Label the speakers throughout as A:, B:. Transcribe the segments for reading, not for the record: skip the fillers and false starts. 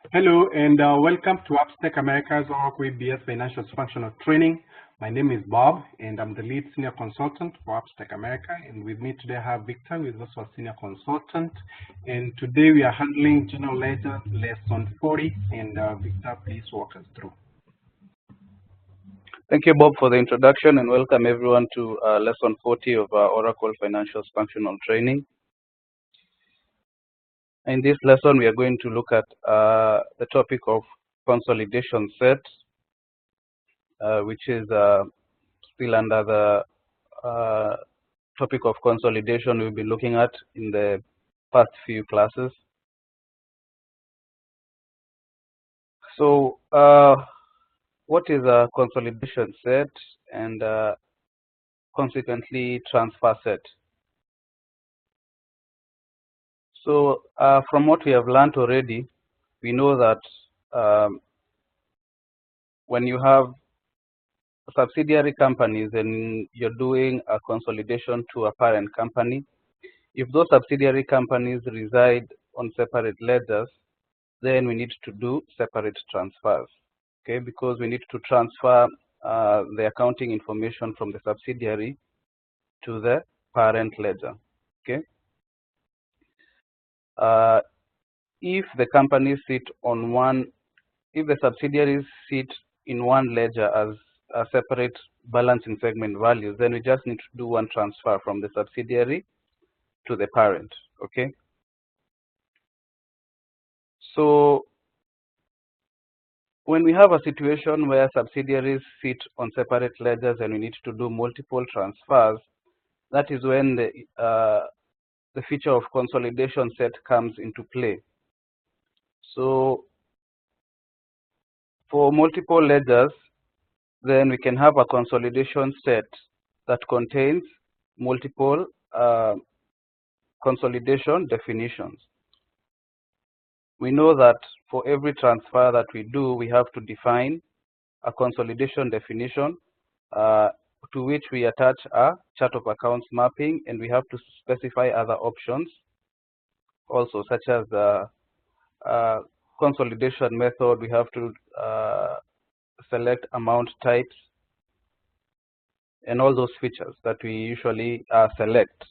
A: Hello and welcome to Upstack America's Oracle BS Financials Functional Training. My name is Bob and I'm the lead senior consultant for Upstack America. And with me today I have Victor, who is also a senior consultant. And today we are handling General Ledger Lesson 40. And Victor, please walk us through.
B: Thank you, Bob, for the introduction, and welcome everyone to Lesson 40 of Oracle Financials Functional Training. In this lesson, we are going to look at the topic of consolidation set, which is still under the topic of consolidation we've been looking at in the past few classes. So, what is a consolidation set and consequently transfer set? So from what we have learned already, we know that when you have subsidiary companies and you're doing a consolidation to a parent company, if those subsidiary companies reside on separate ledgers, then we need to do separate transfers, okay? Because we need to transfer the accounting information from the subsidiary to the parent ledger, okay? If the companies sit on one, if the subsidiaries sit in one ledger as a separate balancing segment values, then we just need to do one transfer from the subsidiary to the parent, okay? So when we have a situation where subsidiaries sit on separate ledgers and we need to do multiple transfers, that is when the feature of consolidation set comes into play. So for multiple ledgers, then we can have a consolidation set that contains multiple consolidation definitions. We know that for every transfer that we do, we have to define a consolidation definition to which we attach a chart of accounts mapping, and we have to specify other options also, such as the consolidation method. We have to select amount types and all those features that we usually select.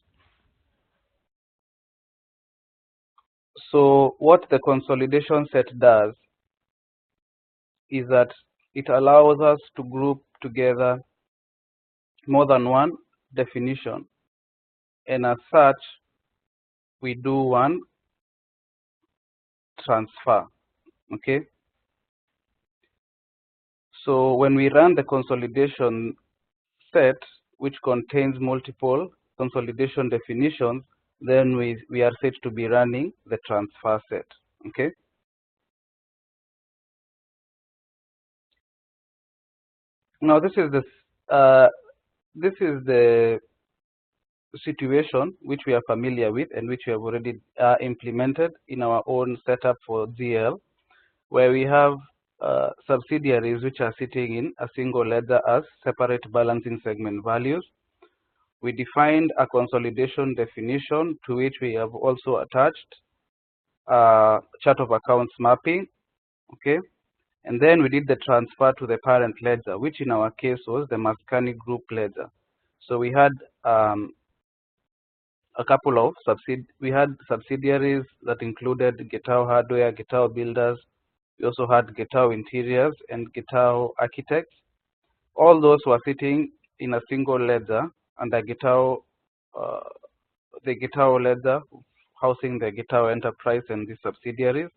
B: So what the consolidation set does is that it allows us to group together more than one definition, and as such we do one transfer, okay? So when we run the consolidation set, which contains multiple consolidation definitions, then we are set to be running the transfer set, okay? Now this is the situation which we are familiar with and which we have already implemented in our own setup for GL, where we have subsidiaries which are sitting in a single ledger as separate balancing segment values. We defined a consolidation definition to which we have also attached chart of accounts mapping, okay? And then we did the transfer to the parent ledger, which in our case was the Mascani Group ledger. So we had a couple of subsidiaries that included Getao Hardware, Getao Builders. We also had Getao Interiors and Getao Architects. All those were sitting in a single ledger under Getao, the Getao ledger, housing the Getao Enterprise and the subsidiaries.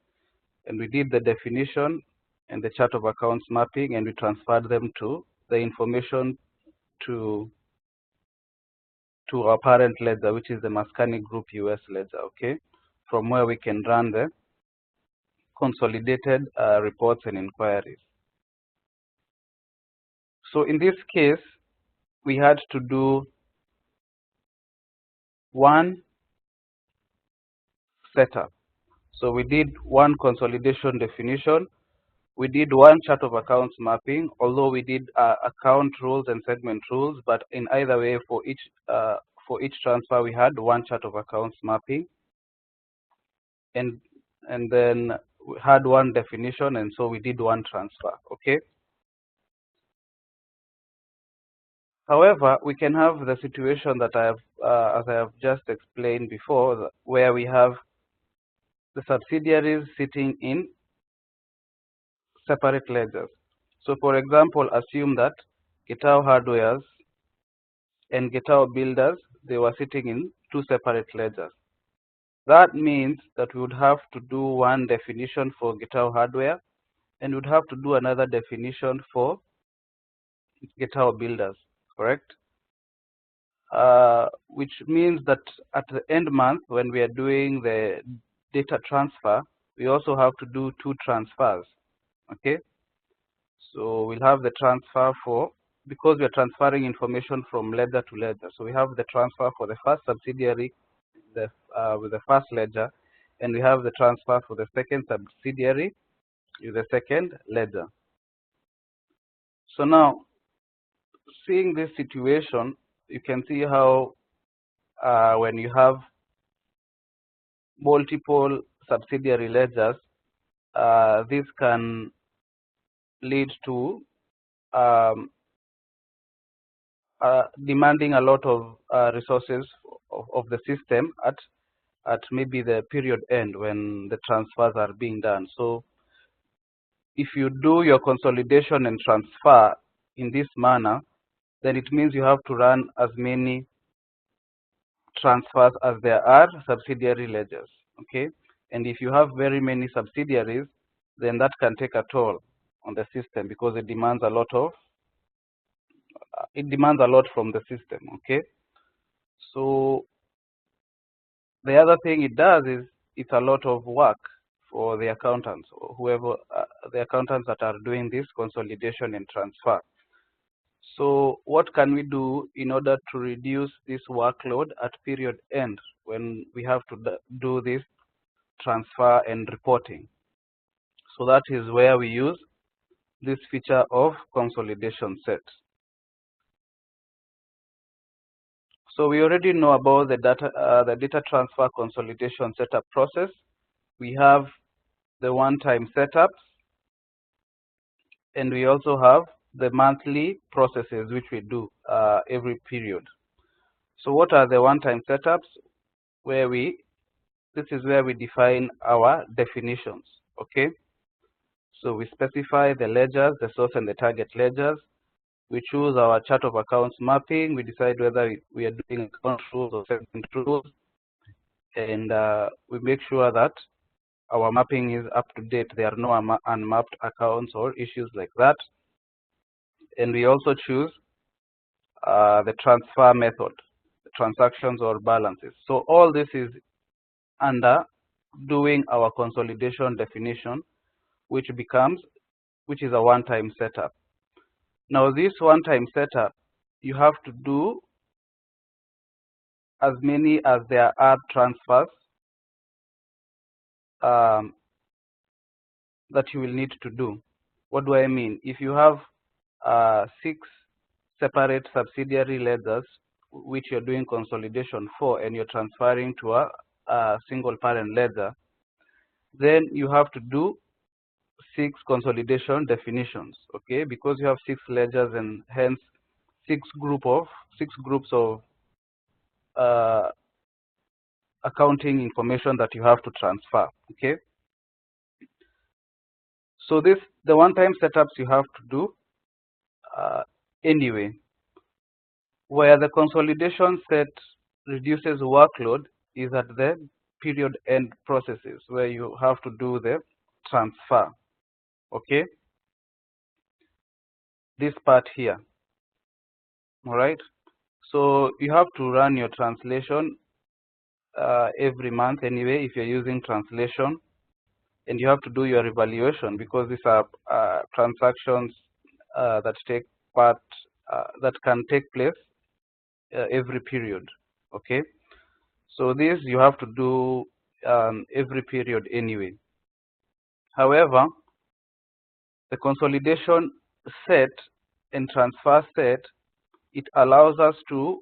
B: And we did the definition and the chart of accounts mapping, and we transferred them to the information to our parent ledger, which is the Mascani Group US ledger, okay? From where we can run the consolidated reports and inquiries. So in this case, we had to do one setup. So we did one consolidation definition, we did one chart of accounts mapping, although we did account rules and segment rules, but in either way, for each transfer, we had one chart of accounts mapping. And then we had one definition, and so we did one transfer. Okay. However, we can have the situation that as I have just explained before, where we have the subsidiaries sitting in separate ledgers. So, for example, assume that Gitao Hardwares and Gitao Builders, they were sitting in two separate ledgers. That means that we would have to do one definition for Gitao Hardware, and we would have to do another definition for Gitao Builders, correct? Which means that at the end month, when we are doing the data transfer, we also have to do two transfers. Okay, so we'll have the transfer for, because we are transferring information from ledger to ledger. So we have the transfer for the first subsidiary, with the first ledger, and we have the transfer for the second subsidiary with the second ledger. So now, seeing this situation, you can see how when you have multiple subsidiary ledgers, this can lead to demanding a lot of resources of the system at maybe the period end when the transfers are being done. So if you do your consolidation and transfer in this manner, then it means you have to run as many transfers as there are subsidiary ledgers. Okay, and if you have very many subsidiaries, then that can take a toll on the system, because it demands a lot from the system. Okay, so the other thing it does is it's a lot of work for the accountants, or whoever the accountants that are doing this consolidation and transfer. So what can we do in order to reduce this workload at period end when we have to do this transfer and reporting? So that is where we use this feature of consolidation set. So we already know about the data transfer consolidation setup process. We have the one-time setups, and we also have the monthly processes which we do every period. So what are the one-time setups? This is where we define our definitions. Okay, so we specify the ledgers, the source and the target ledgers. We choose our chart of accounts mapping. We decide whether we are doing account rules or segment rules, and we make sure that our mapping is up to date. There are no unmapped accounts or issues like that. And we also choose the transfer method, the transactions or balances. So all this is under doing our consolidation definition, which is a one-time setup. Now this one-time setup, you have to do as many as there are transfers that you will need to do. What do I mean? If you have 6 separate subsidiary ledgers which you're doing consolidation for, and you're transferring to a single parent ledger, then you have to do 6 consolidation definitions. Okay, because you have 6 ledgers, and hence 6 groups of accounting information that you have to transfer. Okay, so the one-time setups you have to do anyway. Where the consolidation set reduces workload is at the period end processes, where you have to do the transfer. Okay, this part here. All right, so you have to run your translation every month anyway if you're using translation, and you have to do your evaluation, because these are transactions that can take place every period. Okay, so this you have to do every period anyway. However, the consolidation set and transfer set, it allows us to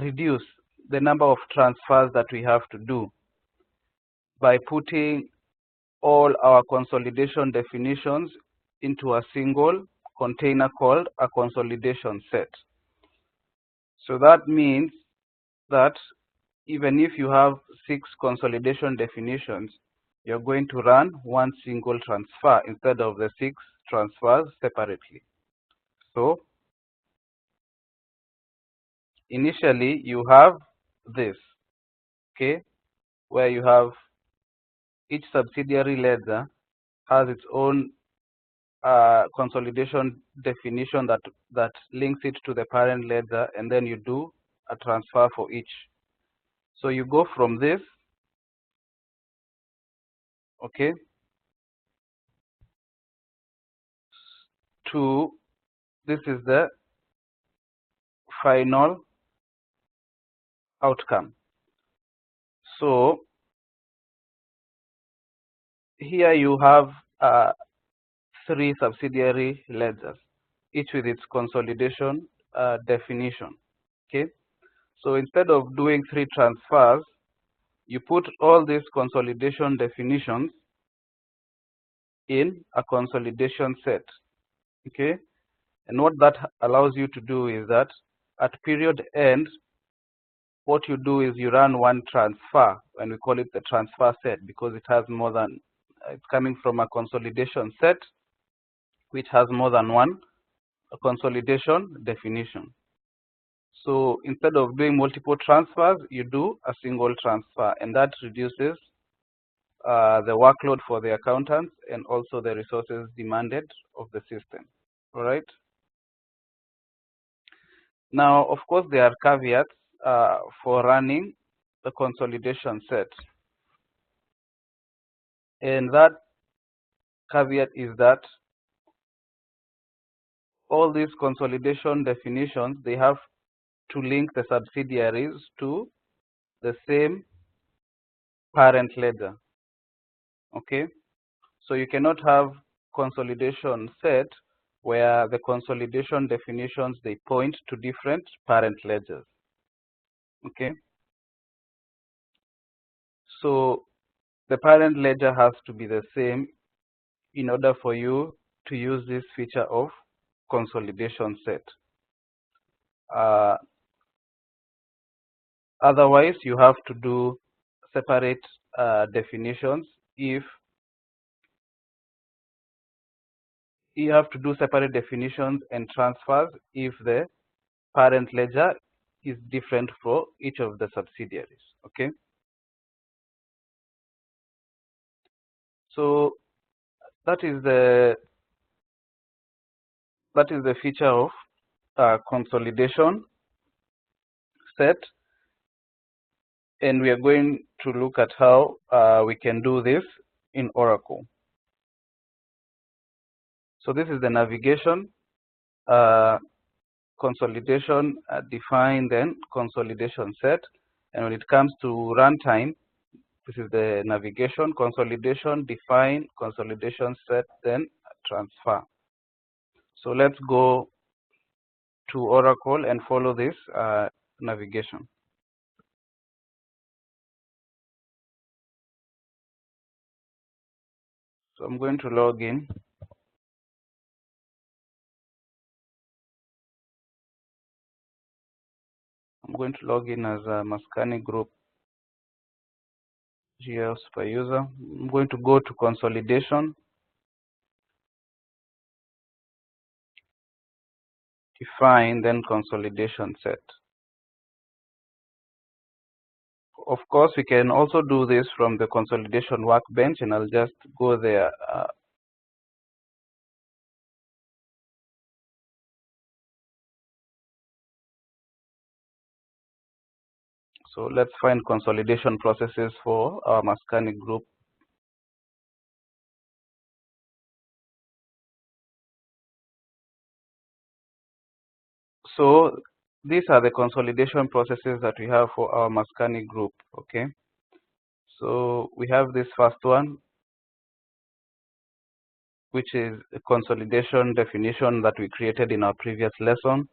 B: reduce the number of transfers that we have to do. by putting all our consolidation definitions into a single container called a consolidation set. So that means that even if you have 6 consolidation definitions, you're going to run one single transfer instead of the 6 transfers separately. So initially you have this, okay, where you have each subsidiary ledger has its own consolidation definition that links it to the parent ledger, and then you do a transfer for each. So you go from this, okay, to this is the final outcome. So here you have 3 subsidiary ledgers, each with its consolidation definition. Okay, so instead of doing 3 transfers, you put all these consolidation definitions in a consolidation set. Okay, and what that allows you to do is that at period end, what you do is you run one transfer, and we call it the transfer set because it has more than, it's coming from a consolidation set which has more than one consolidation definition. So instead of doing multiple transfers, you do a single transfer, and that reduces the workload for the accountants and also the resources demanded of the system. All right. Now, of course, there are caveats for running the consolidation set, and that caveat is that all these consolidation definitions, they have to link the subsidiaries to the same parent ledger. Okay, so you cannot have consolidation set where the consolidation definitions, they point to different parent ledgers. Okay, so the parent ledger has to be the same in order for you to use this feature of consolidation set. Otherwise, you have to do separate definitions if you have to do separate definitions and transfers if the parent ledger is different for each of the subsidiaries. Okay, so that is the feature of consolidation set, and we are going to look at how we can do this in Oracle. So this is the navigation, consolidation, define, then consolidation set, and when it comes to runtime, this is the navigation, consolidation, define, consolidation set, then transfer. So let's go to Oracle and follow this navigation. So I'm going to log in. I'm going to log in as a Mascani Group GL super user. I'm going to go to consolidation, define, then consolidation set. Of course, we can also do this from the consolidation workbench, and I'll just go there. So let's find consolidation processes for our Mascani group. So these are the consolidation processes that we have for our Mascani group. Okay. So we have this first one, which is a consolidation definition that we created in our previous lesson.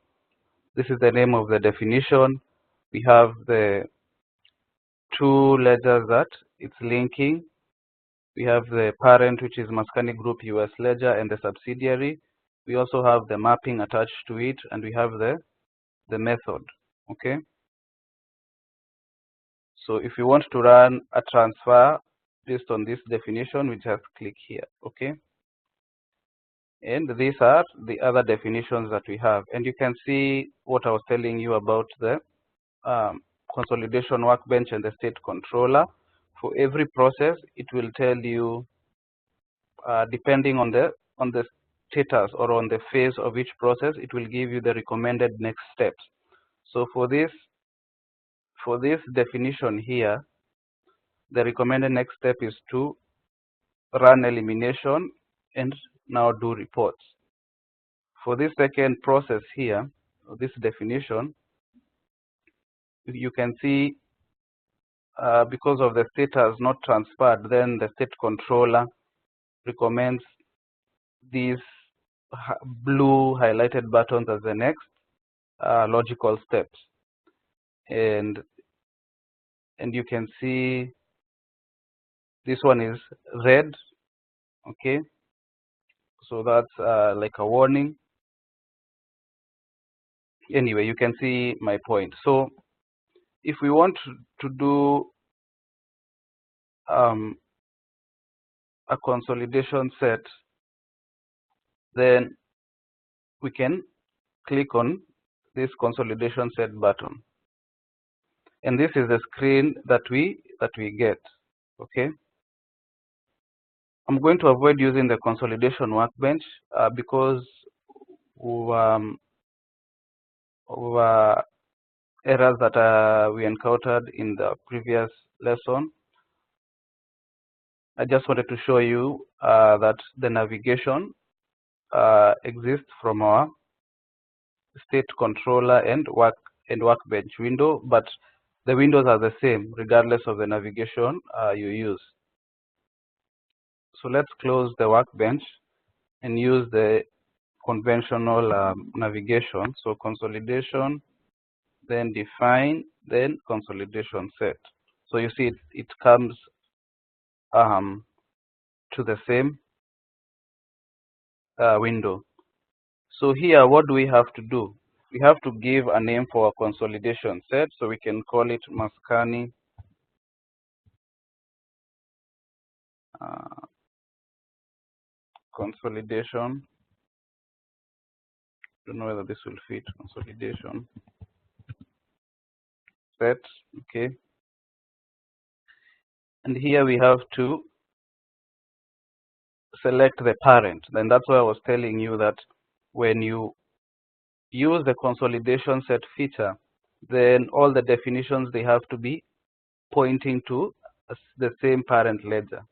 B: This is the name of the definition. We have the 2 ledgers that it's linking. We have the parent, which is Maskani Group US Ledger, and the subsidiary. We also have the mapping attached to it, and we have the method. Okay. So if you want to run a transfer based on this definition, we just click here. Okay. And these are the other definitions that we have. And you can see what I was telling you about the consolidation workbench and the state controller. For every process, it will tell you, depending on the status or on the phase of each process, it will give you the recommended next steps. So for this definition here, the recommended next step is to run elimination and now do reports. For this second process here, this definition, you can see because of the status not transferred, then the state controller recommends these blue highlighted buttons as the next logical steps. And you can see this one is red. Okay, so that's like a warning. Anyway, you can see my point. So if we want to do a consolidation set, then we can click on this consolidation set button, and this is the screen that we get. Okay, I'm going to avoid using the consolidation workbench because of errors that we encountered in the previous lesson. I just wanted to show you that the navigation exists from our state controller and workbench window, but the windows are the same regardless of the navigation you use. So let's close the workbench and use the conventional navigation. So consolidation, then define, then consolidation set. So you see it comes to the same window. So here, what do we have to do? We have to give a name for a consolidation set, so we can call it Maskani consolidation. Don't know whether this will fit. Consolidation set. Okay. And here we have to select the parent. Then that's why I was telling you that when you use the consolidation set feature, then all the definitions, they have to be pointing to the same parent ledger.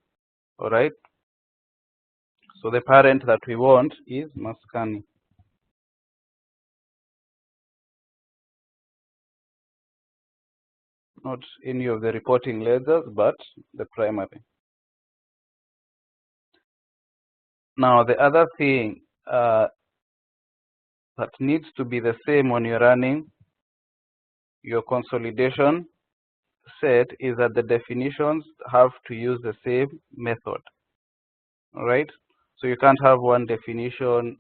B: All right. So the parent that we want is Maskani. Not any of the reporting ledgers, but the primary. Now, the other thing that needs to be the same when you're running your consolidation set is that the definitions have to use the same method. All right. So you can't have one definition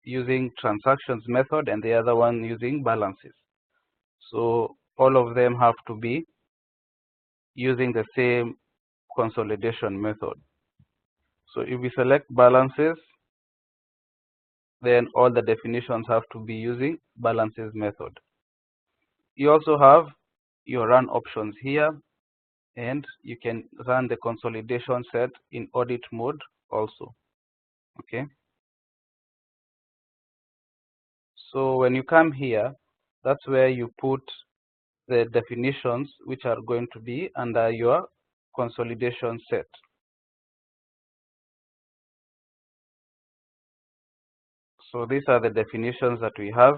B: using transactions method and the other one using balances. So all of them have to be using the same consolidation method. So if we select balances, then all the definitions have to be using balances method. You also have your run options here, and you can run the consolidation set in audit mode also. Okay. So when you come here, that's where you put the definitions which are going to be under your consolidation set. So these are the definitions that we have.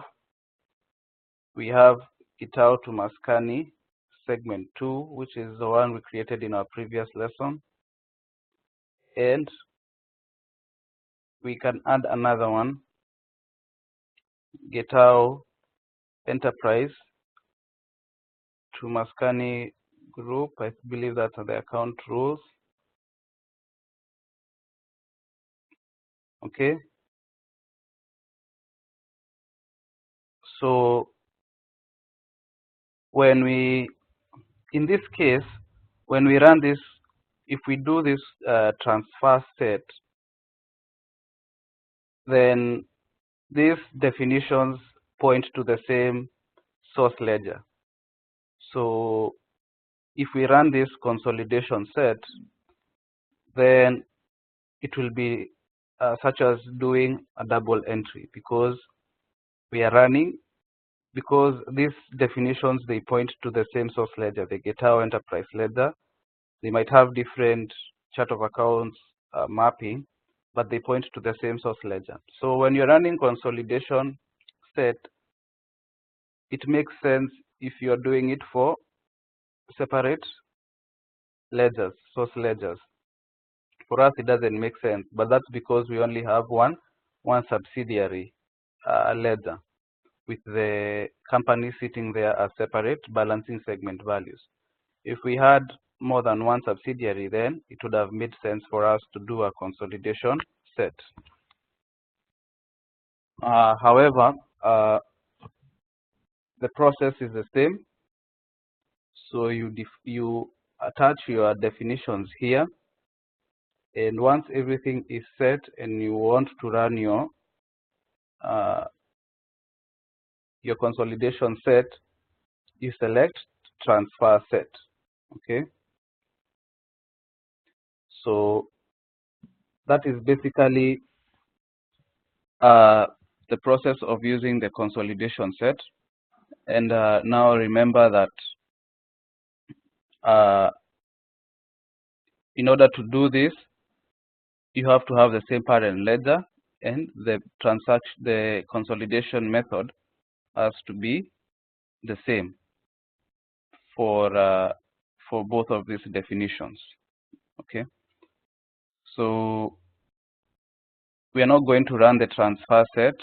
B: We have Kitao to Maskani segment 2, which is the one we created in our previous lesson. And we can add another one, Getao Enterprise to Maskani group. I believe that's the account rules. Okay. So in this case, when we run this, if we do this transfer set, then these definitions point to the same source ledger. So if we run this consolidation set, then it will be such as doing a double entry, because we are running, because these definitions, they point to the same source ledger, the Getao enterprise ledger. They might have different chart of accounts mapping, but they point to the same source ledger. So when you're running consolidation set, it makes sense if you're doing it for separate ledgers, source ledgers. For us, it doesn't make sense, but that's because we only have one subsidiary ledger, with the company sitting there as separate balancing segment values. If we had more than one subsidiary, then it would have made sense for us to do a consolidation set. However, the process is the same. So you attach your definitions here, and once everything is set and you want to run your consolidation set, you select transfer set. Okay. So that is basically the process of using the consolidation set. And now remember that in order to do this, you have to have the same parent ledger, and the consolidation method has to be the same for both of these definitions. Okay. So we are not going to run the transfer set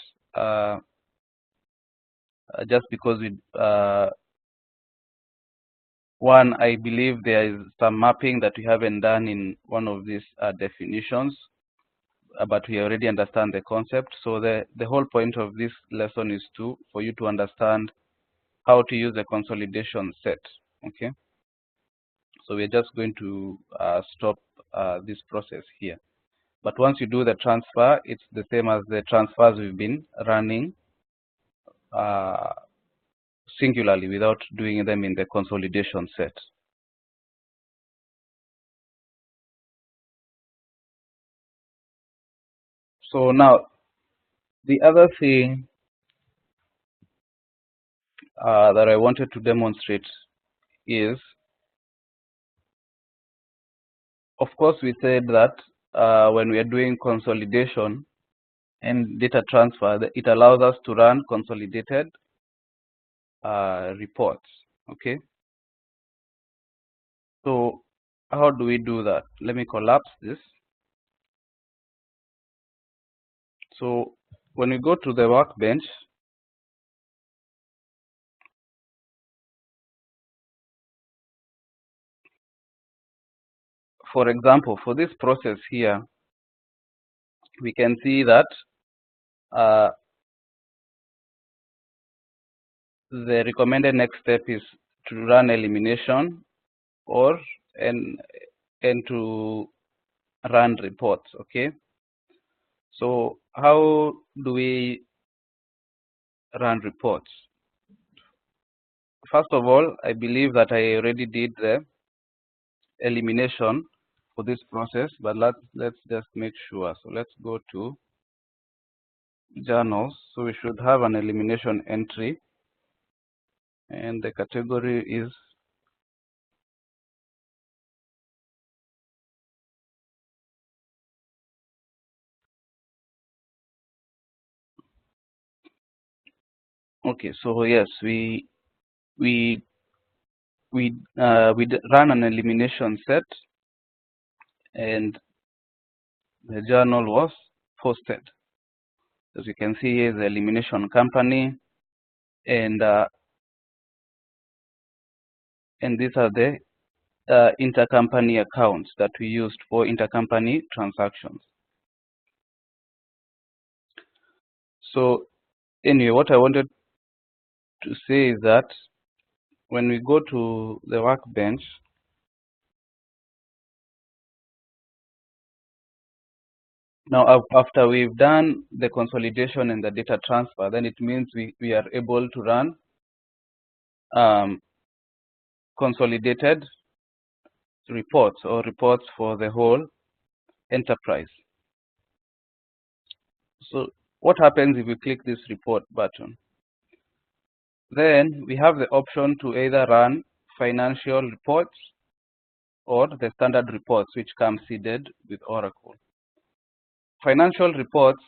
B: just because we one, I believe there is some mapping that we haven't done in one of these definitions, but we already understand the concept. So the whole point of this lesson is for you to understand how to use the consolidation set. Okay. So we're just going to stop this process here. But once you do the transfer, it's the same as the transfers we've been running singularly without doing them in the consolidation set. So now, the other thing that I wanted to demonstrate is, of course, we said that when we are doing consolidation and data transfer, it allows us to run consolidated reports. Okay. So how do we do that? Let me collapse this. So when we go to the workbench, for example, for this process here, we can see that the recommended next step is to run elimination and to run reports. Okay. So how do we run reports? First of all, I believe that I already did the elimination for this process, but let's just make sure. So let's go to journals. So we should have an elimination entry, and the category is okay. So yes, we run an elimination set, and the journal was posted. As you can see, here is the elimination company, and these are the intercompany accounts that we used for intercompany transactions. So anyway, what I wanted to say is that when we go to the workbench, now after we've done the consolidation and the data transfer, then it means we are able to run consolidated reports or reports for the whole enterprise. So what happens if we click this report button? Then we have the option to either run financial reports or the standard reports, which come seeded with Oracle. Financial reports,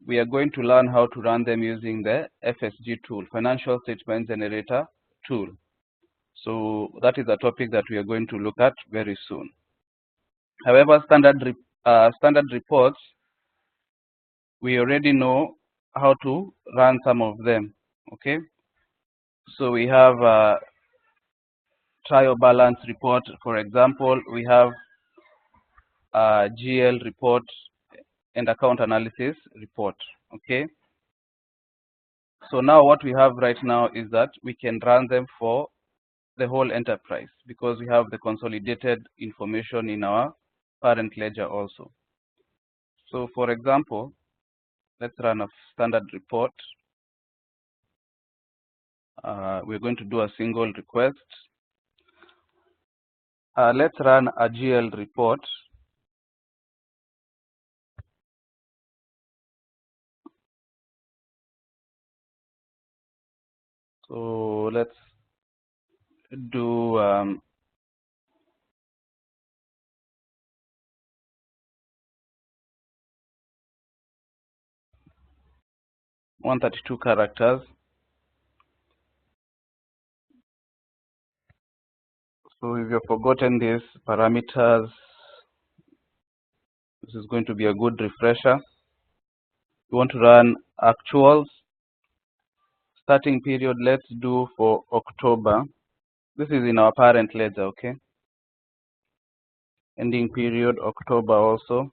B: we are going to learn how to run them using the FSG tool, Financial Statement Generator tool. So that is a topic that we are going to look at very soon. However, standard reports, we already know how to run some of them. Okay, so we have a trial balance report, for example. We have a GL report and account analysis report. Okay, so now what we have right now is that we can run them for the whole enterprise because we have the consolidated information in our parent ledger also. So for example, let's run a standard report. We're going to do a single request. Let's run a GL report. So let's do 132 characters. So if you've forgotten these parameters, this is going to be a good refresher. We want to run actuals. Starting period, let's do for October. This is in our parent ledger, okay? Ending period, October also.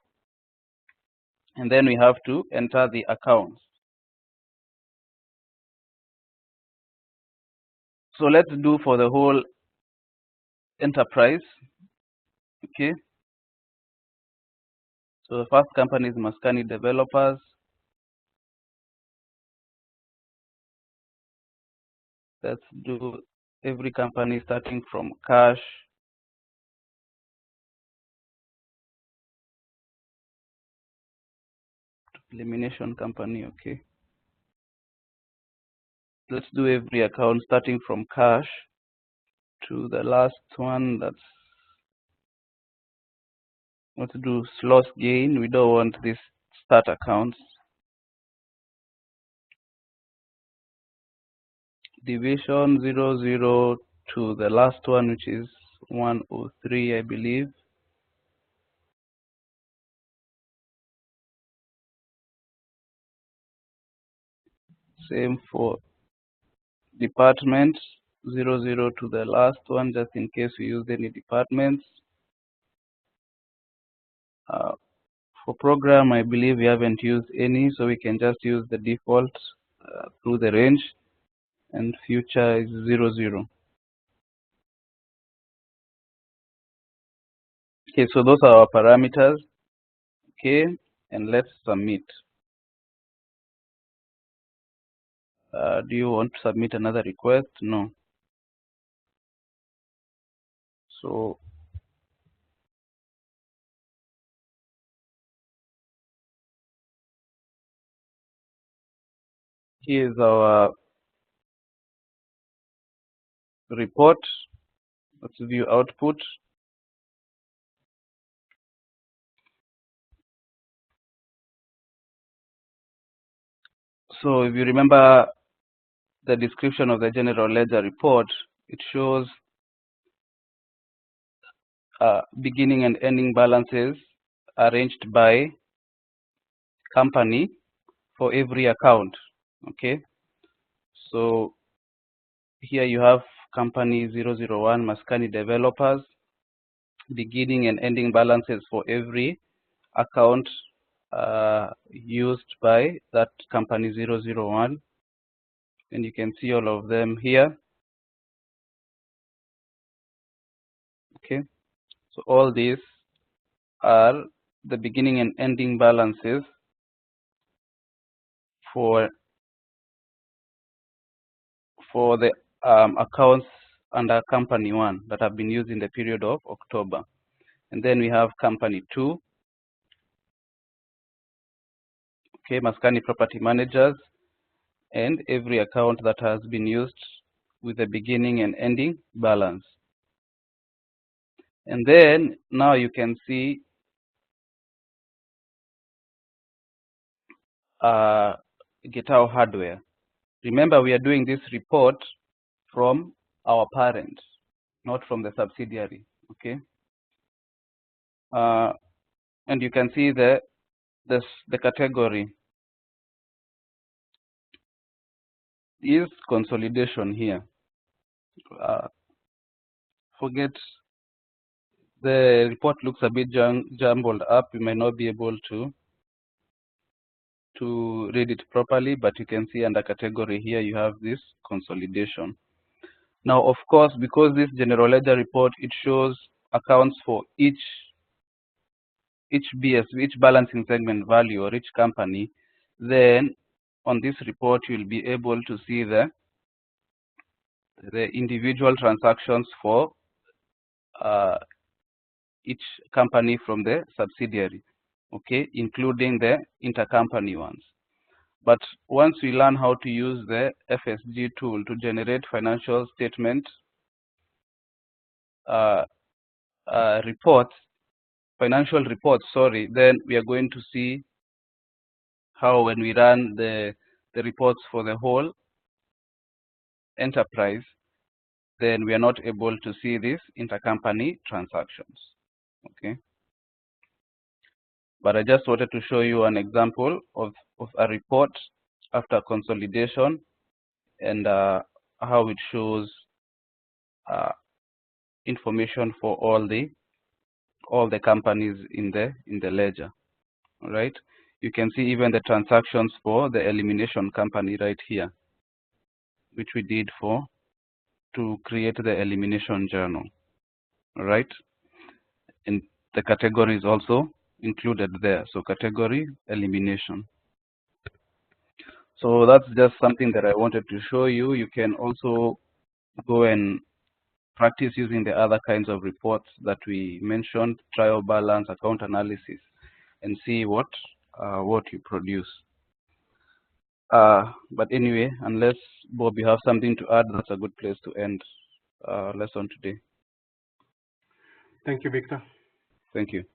B: And then we have to enter the accounts. So let's do for the whole enterprise, okay? So the first company is Maskani Developers. Let's do every company starting from cash. Elimination company, okay? Let's do every account starting from cash to the last one. Let's do loss gain. We don't want this start accounts. Division 00 to the last one, which is 103, I believe. Same for departments, 00 to the last one, just in case we use any departments. For program, I believe we haven't used any, so we can just use the default through the range, and future is 00. Okay, so those are our parameters. Okay, and let's submit. Do you want to submit another request? No. So here is our report. Let's view output. So if you remember the description of the general ledger report, it shows beginning and ending balances arranged by company for every account. Okay, so here you have company 001 Maskani Developers. beginning and ending balances for every account used by that company 001, and you can see all of them here. Okay, so all these are the beginning and ending balances for the accounts under company 1 that have been used in the period of October. And then we have company 2, okay, Maskani Property Managers, and every account that has been used with a beginning and ending balance. And then now you can see Gitao Hardware. Remember, we are doing this report from our parent, not from the subsidiary. Okay, and you can see the category is consolidation here. Forget the report looks a bit jumbled up. You may not be able to read it properly, but you can see under category here you have this consolidation. Now, of course, because this general ledger report, it shows accounts for each BS, each balancing segment value or each company, then on this report you'll be able to see the individual transactions for each company from the subsidiary, okay, including the intercompany ones. But once we learn how to use the FSG tool to generate financial statement financial reports, sorry, then we are going to see how when we run the reports for the whole enterprise, then we are not able to see these intercompany transactions, okay? But I just wanted to show you an example of a report after consolidation and how it shows information for all the companies in the ledger. All right, you can see even the transactions for the elimination company right here, which we did to create the elimination journal. All right, and the category is also included there. So category elimination. So that's just something that I wanted to show you. You can also go and practice using the other kinds of reports that we mentioned, trial balance, account analysis, and see what you produce. But anyway, unless Bob, you have something to add, that's a good place to end lesson today.
A: Thank you, Victor.
B: Thank you.